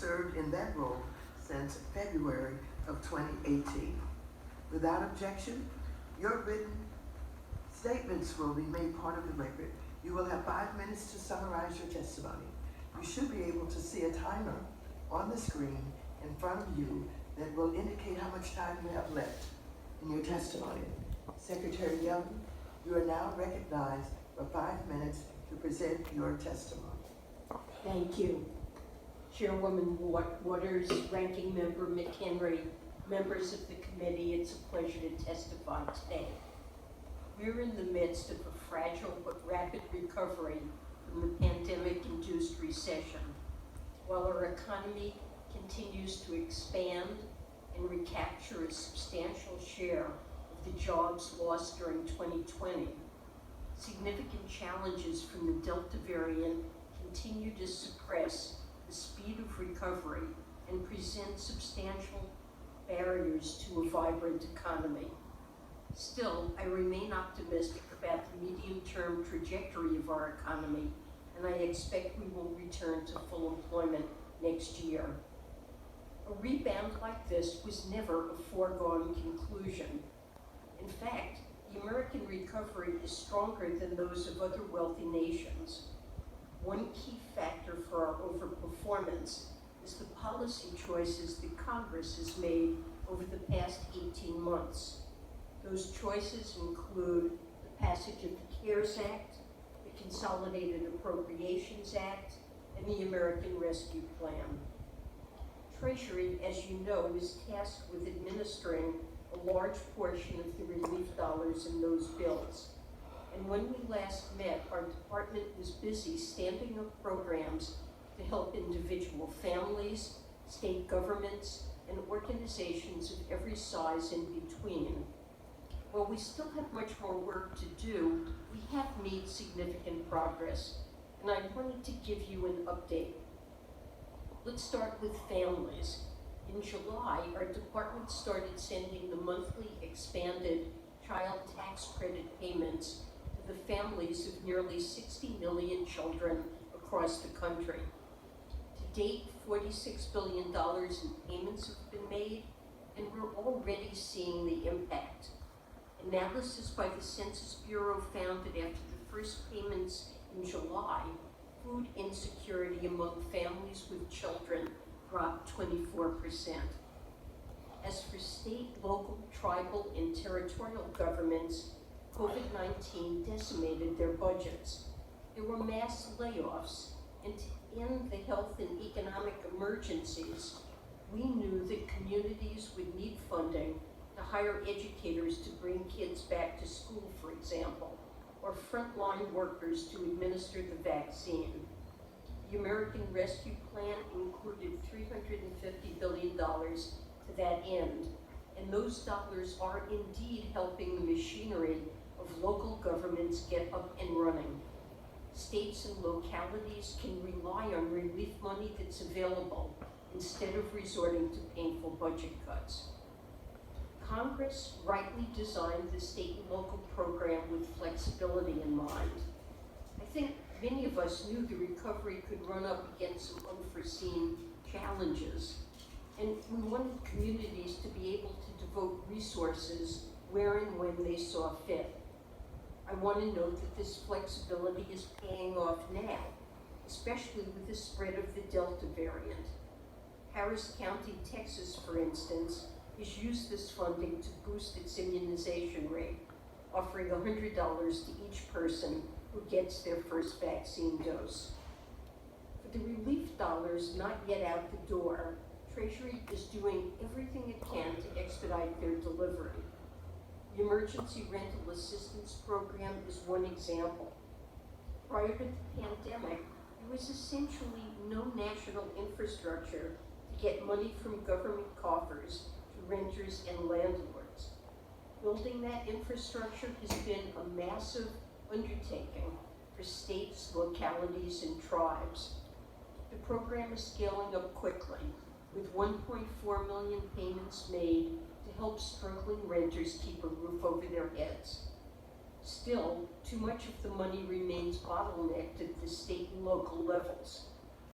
served in that role since February of 2018. Without objection, your written statements will be made part of the record. You will have 5 minutes to summarize your testimony. You should be able to see a timer on the screen in front of you that will indicate how much time you have left in your testimony. Secretary Young, you are now recognized for 5 minutes to present your testimony. Thank you. Chairwoman Waters, Ranking Member McHenry, members of the committee, it's a pleasure to testify today. We're in the midst of a fragile but rapid recovery from the pandemic-induced recession. While our economy continues to expand and recapture a substantial share of the jobs lost during 2020, significant challenges from the Delta variant continue to suppress the speed of recovery and present substantial barriers to a vibrant economy. Still, I remain optimistic about the medium-term trajectory of our economy, and I expect we will return to full employment next year. A rebound like this was never a foregone conclusion. In fact, the American recovery is stronger than those of other wealthy nations. One key factor for our overperformance is the policy choices that Congress has made over the past 18 months. Those choices include the passage of the CARES Act, the Consolidated Appropriations Act, and the American Rescue Plan. Treasury, as you know, is tasked with administering a large portion of the relief dollars in those bills. And when we last met, our department was busy stamping up programs to help individual families, state governments, and organizations of every size in between. While we still have much more work to do, we have made significant progress, and I wanted to give you an update. Let's start with families. In July, our department started sending the monthly expanded child tax credit payments to the families of nearly 60 million children across the country. To date, $46 billion in payments have been made, and we're already seeing the impact. Analysis by the Census Bureau found that after the first payments in July, food insecurity among families with children dropped 24%. As for state, local, tribal, and territorial governments, COVID-19 decimated their budgets. There were mass layoffs, and to end the health and economic emergencies, we knew that communities would need funding to hire educators to bring kids back to school, for example, or frontline workers to administer the vaccine. The American Rescue Plan included $350 billion to that end, and those dollars are indeed helping the machinery of local governments get up and running. States and localities can rely on relief money that's available instead of resorting to painful budget cuts. Congress rightly designed the state and local program with flexibility in mind. I think many of us knew the recovery could run up against some unforeseen challenges, and we wanted communities to be able to devote resources where and when they saw fit. I want to note that this flexibility is paying off now, especially with the spread of the Delta variant. Harris County, Texas, for instance, has used this funding to boost its immunization rate, offering $100 to each person who gets their first vaccine dose. For the relief dollars not yet out the door, Treasury is doing everything it can to expedite their delivery. The Emergency Rental Assistance Program is one example. Prior to the pandemic, there was essentially no national infrastructure to get money from government coffers to renters and landlords. Building that infrastructure has been a massive undertaking for states, localities, and tribes. The program is scaling up quickly, with 1.4 million payments made to help struggling renters keep a roof over their heads. Still, too much of the money remains bottlenecked at the state and local levels.